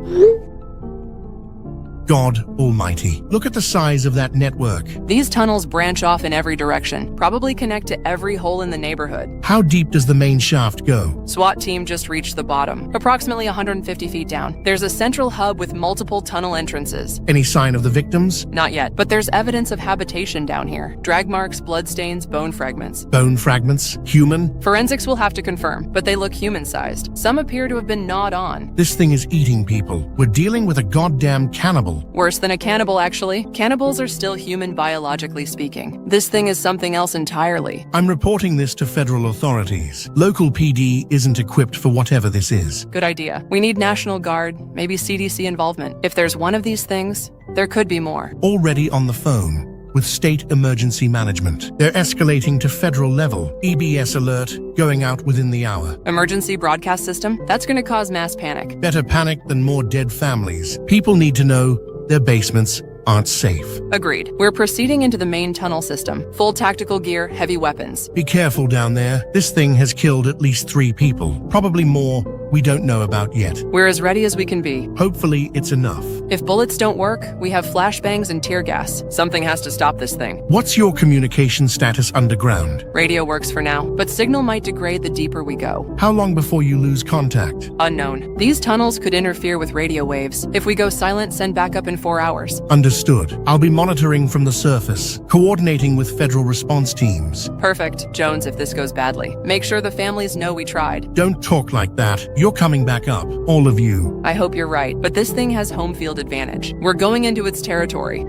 Speaker 3: God Almighty. Look at the size of that network.
Speaker 4: These tunnels branch off in every direction, probably connect to every hole in the neighborhood.
Speaker 3: How deep does the main shaft go?
Speaker 4: SWAT team just reached the bottom, approximately 150 feet down. There's a central hub with multiple tunnel entrances.
Speaker 3: Any sign of the victims?
Speaker 4: Not yet, but there's evidence of habitation down here. Drag marks, bloodstains, bone fragments.
Speaker 3: Bone fragments? Human?
Speaker 4: Forensics will have to confirm, but they look human-sized. Some appear to have been gnawed on.
Speaker 3: This thing is eating people. We're dealing with a goddamn cannibal.
Speaker 4: Worse than a cannibal, actually. Cannibals are still human biologically speaking. This thing is something else entirely.
Speaker 3: I'm reporting this to federal authorities. Local PD isn't equipped for whatever this is.
Speaker 4: Good idea. We need National Guard, maybe CDC involvement. If there's one of these things, there could be more.
Speaker 3: Already on the phone with State Emergency Management. They're escalating to federal level. EBS alert going out within the hour.
Speaker 4: Emergency broadcast system? That's going to cause mass panic.
Speaker 3: Better panic than more dead families. People need to know their basements aren't safe.
Speaker 4: Agreed. We're proceeding into the main tunnel system. Full tactical gear, heavy weapons.
Speaker 3: Be careful down there. This thing has killed at least 3 people. Probably more we don't know about yet.
Speaker 4: We're as ready as we can be.
Speaker 3: Hopefully it's enough.
Speaker 4: If bullets don't work, we have flashbangs and tear gas. Something has to stop this thing.
Speaker 3: What's your communication status underground?
Speaker 4: Radio works for now, but signal might degrade the deeper we go.
Speaker 3: How long before you lose contact?
Speaker 4: Unknown. These tunnels could interfere with radio waves. If we go silent, send backup in 4 hours.
Speaker 3: Understood. I'll be monitoring from the surface, coordinating with federal response teams.
Speaker 4: Perfect. Jones, if this goes badly, make sure the families know we tried.
Speaker 3: Don't talk like that. You're coming back up, all of you.
Speaker 4: I hope you're right, but this thing has home field advantage. We're going into its territory.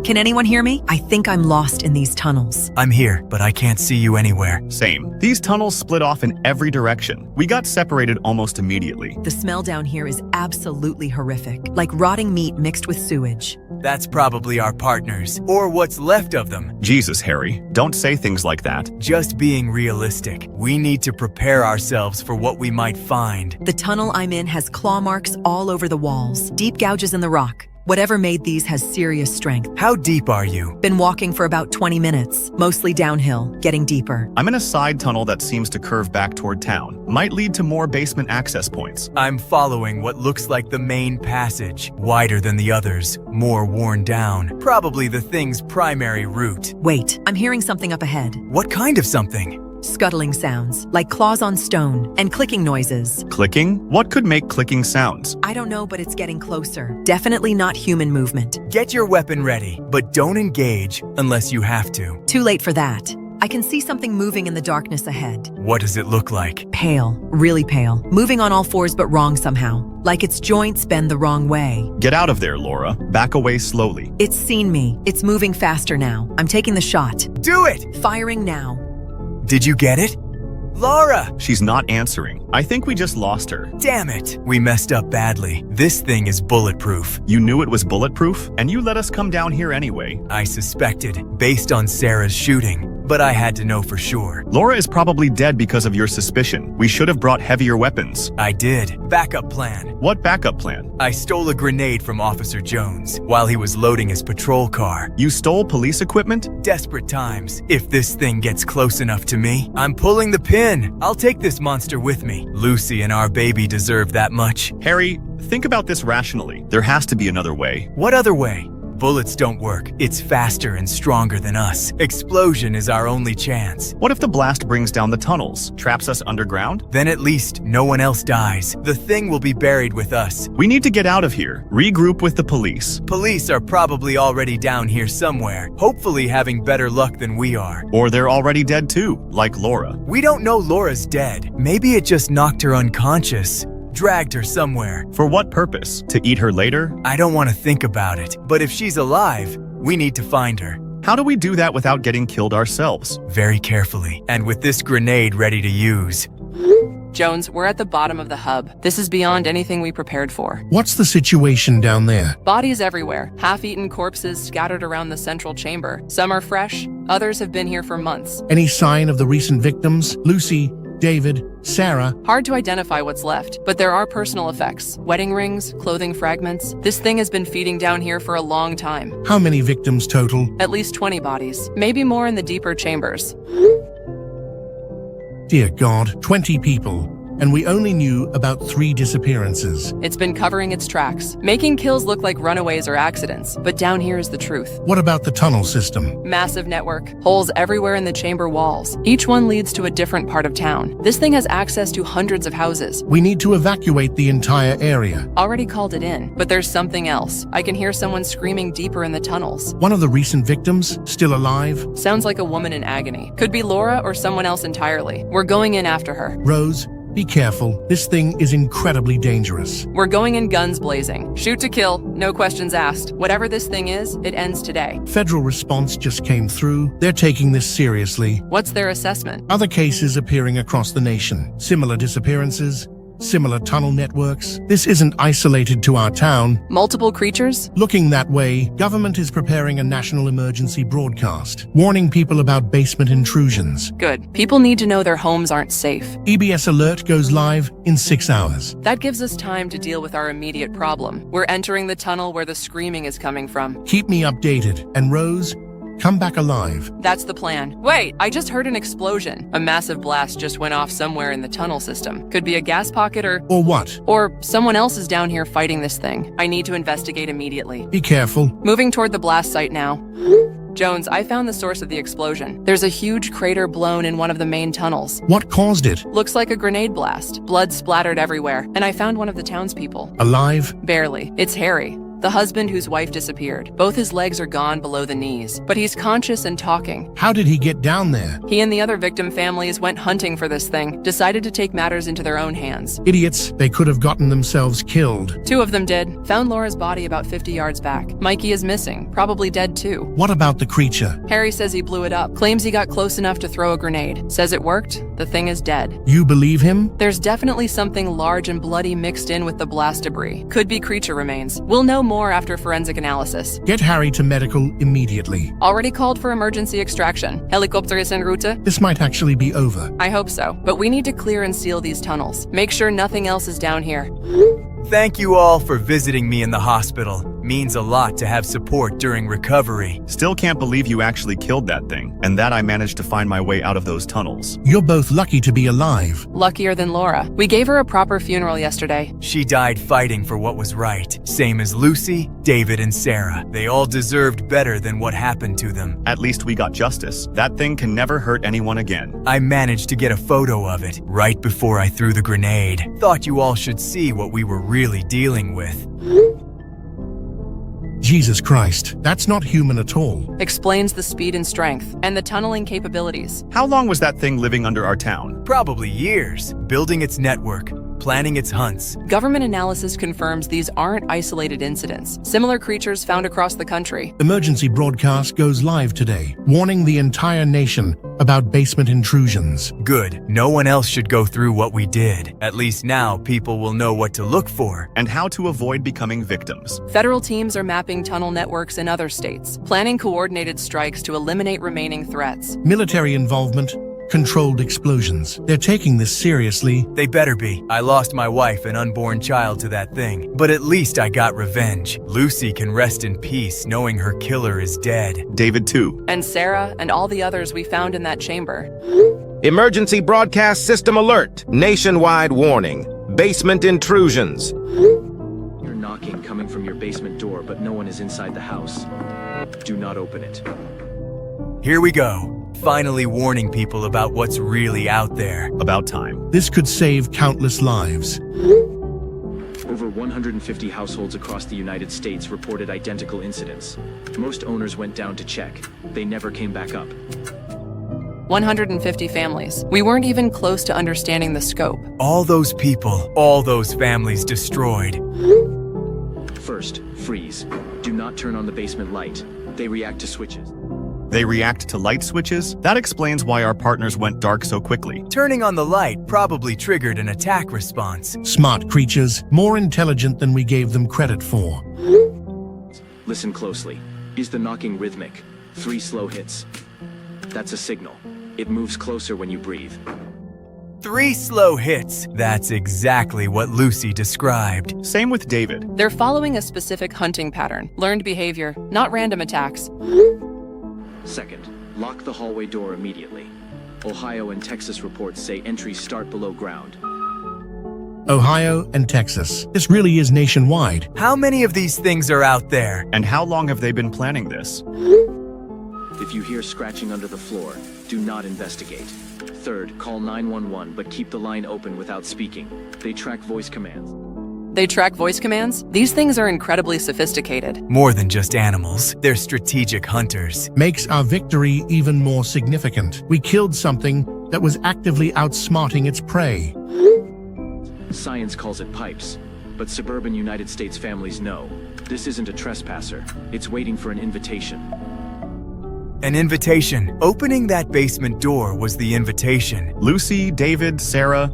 Speaker 6: Can anyone hear me? I think I'm lost in these tunnels.
Speaker 1: I'm here, but I can't see you anywhere.
Speaker 5: Same. These tunnels split off in every direction. We got separated almost immediately.
Speaker 6: The smell down here is absolutely horrific, like rotting meat mixed with sewage.
Speaker 1: That's probably our partners, or what's left of them.
Speaker 5: Jesus, Harry, don't say things like that.
Speaker 1: Just being realistic. We need to prepare ourselves for what we might find.
Speaker 6: The tunnel I'm in has claw marks all over the walls, deep gouges in the rock. Whatever made these has serious strength.
Speaker 1: How deep are you?
Speaker 6: Been walking for about 20 minutes, mostly downhill, getting deeper.
Speaker 5: I'm in a side tunnel that seems to curve back toward town. Might lead to more basement access points.
Speaker 1: I'm following what looks like the main passage. Wider than the others, more worn down. Probably the thing's primary route.
Speaker 6: Wait, I'm hearing something up ahead.
Speaker 1: What kind of something?
Speaker 6: Scuttling sounds, like claws on stone, and clicking noises.
Speaker 5: Clicking? What could make clicking sounds?
Speaker 6: I don't know, but it's getting closer. Definitely not human movement.
Speaker 1: Get your weapon ready, but don't engage unless you have to.
Speaker 6: Too late for that. I can see something moving in the darkness ahead.
Speaker 1: What does it look like?
Speaker 6: Pale, really pale. Moving on all fours but wrong somehow. Like its joints bend the wrong way.
Speaker 5: Get out of there, Laura. Back away slowly.
Speaker 6: It's seen me. It's moving faster now. I'm taking the shot.
Speaker 1: Do it!
Speaker 6: Firing now.
Speaker 1: Did you get it? Laura!
Speaker 5: She's not answering. I think we just lost her.
Speaker 1: Damn it! We messed up badly. This thing is bulletproof.
Speaker 5: You knew it was bulletproof, and you let us come down here anyway.
Speaker 1: I suspected, based on Sarah's shooting, but I had to know for sure.
Speaker 5: Laura is probably dead because of your suspicion. We should have brought heavier weapons.
Speaker 1: I did. Backup plan.
Speaker 5: What backup plan?
Speaker 1: I stole a grenade from Officer Jones while he was loading his patrol car.
Speaker 5: You stole police equipment?
Speaker 1: Desperate times. If this thing gets close enough to me, I'm pulling the pin. I'll take this monster with me. Lucy and our baby deserve that much.
Speaker 5: Harry, think about this rationally. There has to be another way.
Speaker 1: What other way? Bullets don't work. It's faster and stronger than us. Explosion is our only chance.
Speaker 5: What if the blast brings down the tunnels, traps us underground?
Speaker 1: Then at least no one else dies. The thing will be buried with us.
Speaker 5: We need to get out of here. Regroup with the police.
Speaker 1: Police are probably already down here somewhere, hopefully having better luck than we are.
Speaker 5: Or they're already dead too, like Laura.
Speaker 1: We don't know Laura's dead. Maybe it just knocked her unconscious. Dragged her somewhere.
Speaker 5: For what purpose? To eat her later?
Speaker 1: I don't want to think about it, but if she's alive, we need to find her.
Speaker 5: How do we do that without getting killed ourselves?
Speaker 1: Very carefully, and with this grenade ready to use.
Speaker 4: Jones, we're at the bottom of the hub. This is beyond anything we prepared for.
Speaker 3: What's the situation down there?
Speaker 4: Bodies everywhere. Half-eaten corpses scattered around the central chamber. Some are fresh, others have been here for months.
Speaker 3: Any sign of the recent victims? Lucy, David, Sarah?
Speaker 4: Hard to identify what's left, but there are personal effects. Wedding rings, clothing fragments. This thing has been feeding down here for a long time.
Speaker 3: How many victims total?
Speaker 4: At least 20 bodies. Maybe more in the deeper chambers.
Speaker 3: Dear God, 20 people. And we only knew about 3 disappearances.
Speaker 4: It's been covering its tracks, making kills look like runaways or accidents. But down here is the truth.
Speaker 3: What about the tunnel system?
Speaker 4: Massive network, holes everywhere in the chamber walls. Each one leads to a different part of town. This thing has access to hundreds of houses.
Speaker 3: We need to evacuate the entire area.
Speaker 4: Already called it in, but there's something else. I can hear someone screaming deeper in the tunnels.
Speaker 3: One of the recent victims, still alive?
Speaker 4: Sounds like a woman in agony. Could be Laura or someone else entirely. We're going in after her.
Speaker 3: Rose, be careful. This thing is incredibly dangerous.
Speaker 4: We're going in guns blazing. Shoot to kill, no questions asked. Whatever this thing is, it ends today.
Speaker 3: Federal response just came through. They're taking this seriously.
Speaker 4: What's their assessment?
Speaker 3: Other cases appearing across the nation. Similar disappearances, similar tunnel networks. This isn't isolated to our town.
Speaker 4: Multiple creatures?
Speaker 3: Looking that way, government is preparing a national emergency broadcast, warning people about basement intrusions.
Speaker 4: Good. People need to know their homes aren't safe.
Speaker 3: EBS alert goes live in 6 hours.
Speaker 4: That gives us time to deal with our immediate problem. We're entering the tunnel where the screaming is coming from.
Speaker 3: Keep me updated. And Rose, come back alive.
Speaker 4: That's the plan. Wait, I just heard an explosion. A massive blast just went off somewhere in the tunnel system. Could be a gas pocket or
Speaker 3: what?
Speaker 4: Or someone else is down here fighting this thing. I need to investigate immediately.
Speaker 3: Be careful.
Speaker 4: Moving toward the blast site now. Jones, I found the source of the explosion. There's a huge crater blown in one of the main tunnels.
Speaker 3: What caused it?
Speaker 4: Looks like a grenade blast. Blood splattered everywhere. And I found one of the townspeople.
Speaker 3: Alive?
Speaker 4: Barely. It's Harry, the husband whose wife disappeared. Both his legs are gone below the knees, but he's conscious and talking.
Speaker 3: How did he get down there?
Speaker 4: He and the other victim families went hunting for this thing, decided to take matters into their own hands.
Speaker 3: Idiots. They could have gotten themselves killed.
Speaker 4: 2 of them did. Found Laura's body about 50 yards back. Mikey is missing, probably dead too.
Speaker 3: What about the creature?
Speaker 4: Harry says he blew it up, claims he got close enough to throw a grenade. Says it worked, the thing is dead.
Speaker 3: You believe him?
Speaker 4: There's definitely something large and bloody mixed in with the blast debris. Could be creature remains. We'll know more after forensic analysis.
Speaker 3: Get Harry to medical immediately.
Speaker 4: Already called for emergency extraction. Helicopter is en route.
Speaker 3: This might actually be over.
Speaker 4: I hope so, but we need to clear and seal these tunnels. Make sure nothing else is down here.
Speaker 1: Thank you all for visiting me in the hospital. Means a lot to have support during recovery.
Speaker 5: Still can't believe you actually killed that thing, and that I managed to find my way out of those tunnels.
Speaker 3: You're both lucky to be alive.
Speaker 4: Luckier than Laura. We gave her a proper funeral yesterday.
Speaker 1: She died fighting for what was right. Same as Lucy, David, and Sarah. They all deserved better than what happened to them.
Speaker 5: At least we got justice. That thing can never hurt anyone again.
Speaker 1: I managed to get a photo of it right before I threw the grenade. Thought you all should see what we were really dealing with.
Speaker 3: Jesus Christ, that's not human at all.
Speaker 4: Explains the speed and strength, and the tunneling capabilities.
Speaker 5: How long was that thing living under our town?
Speaker 1: Probably years, building its network, planning its hunts.
Speaker 4: Government analysis confirms these aren't isolated incidents. Similar creatures found across the country.
Speaker 3: Emergency broadcast goes live today, warning the entire nation about basement intrusions.
Speaker 1: Good. No one else should go through what we did. At least now people will know what to look for.
Speaker 5: And how to avoid becoming victims.
Speaker 4: Federal teams are mapping tunnel networks in other states, planning coordinated strikes to eliminate remaining threats.
Speaker 3: Military involvement, controlled explosions. They're taking this seriously.
Speaker 1: They better be. I lost my wife and unborn child to that thing, but at least I got revenge. Lucy can rest in peace knowing her killer is dead.
Speaker 5: David too.
Speaker 4: And Sarah and all the others we found in that chamber.
Speaker 9: Emergency broadcast system alert. Nationwide warning. Basement intrusions.
Speaker 7: knocking coming from your basement door, but no one is inside the house. Do not open it.
Speaker 1: Here we go, finally warning people about what's really out there.
Speaker 5: About time.
Speaker 3: This could save countless lives.
Speaker 7: Over 150 households across the United States reported identical incidents. Most owners went down to check. They never came back up.
Speaker 4: 150 families. We weren't even close to understanding the scope.
Speaker 1: All those people, all those families destroyed.
Speaker 7: First, freeze. Do not turn on the basement light. They react to switches.
Speaker 5: They react to light switches? That explains why our partners went dark so quickly.
Speaker 1: Turning on the light probably triggered an attack response.
Speaker 3: Smart creatures, more intelligent than we gave them credit for.
Speaker 7: Listen closely. Is the knocking rhythmic? 3 slow hits. That's a signal. It moves closer when you breathe.
Speaker 1: 3 slow hits. That's exactly what Lucy described.
Speaker 5: Same with David.
Speaker 4: They're following a specific hunting pattern, learned behavior, not random attacks.
Speaker 7: Second, lock the hallway door immediately. Ohio and Texas reports say entries start below ground.
Speaker 3: Ohio and Texas. This really is nationwide.
Speaker 1: How many of these things are out there?
Speaker 5: And how long have they been planning this?
Speaker 7: If you hear scratching under the floor, do not investigate. Third, call 911, but keep the line open without speaking. They track voice commands.
Speaker 4: They track voice commands? These things are incredibly sophisticated.
Speaker 1: More than just animals, they're strategic hunters.
Speaker 3: Makes our victory even more significant. We killed something that was actively outsmarting its prey.
Speaker 7: Science calls it pipes, but suburban United States families know. This isn't a trespasser. It's waiting for an invitation.
Speaker 1: An invitation. Opening that basement door was the invitation.
Speaker 5: Lucy, David, Sarah,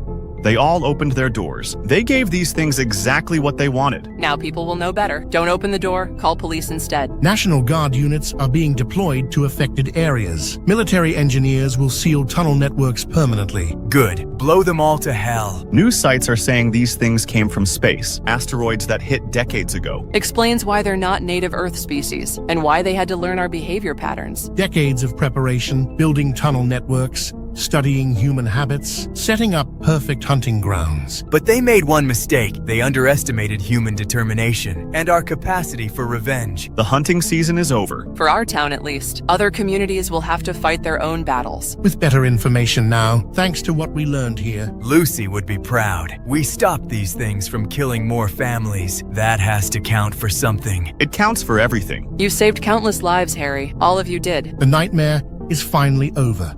Speaker 5: they all opened their doors. They gave these things exactly what they wanted.
Speaker 4: Now people will know better. Don't open the door, call police instead.
Speaker 3: National Guard units are being deployed to affected areas. Military engineers will seal tunnel networks permanently.
Speaker 1: Good. Blow them all to hell.
Speaker 5: News sites are saying these things came from space, asteroids that hit decades ago.
Speaker 4: Explains why they're not native Earth species, and why they had to learn our behavior patterns.
Speaker 3: Decades of preparation, building tunnel networks, studying human habits, setting up perfect hunting grounds.
Speaker 1: But they made one mistake. They underestimated human determination and our capacity for revenge.
Speaker 5: The hunting season is over.
Speaker 4: For our town, at least. Other communities will have to fight their own battles.
Speaker 3: With better information now, thanks to what we learned here.
Speaker 1: Lucy would be proud. We stopped these things from killing more families. That has to count for something.
Speaker 5: It counts for everything.
Speaker 4: You saved countless lives, Harry. All of you did.
Speaker 3: The nightmare is finally over.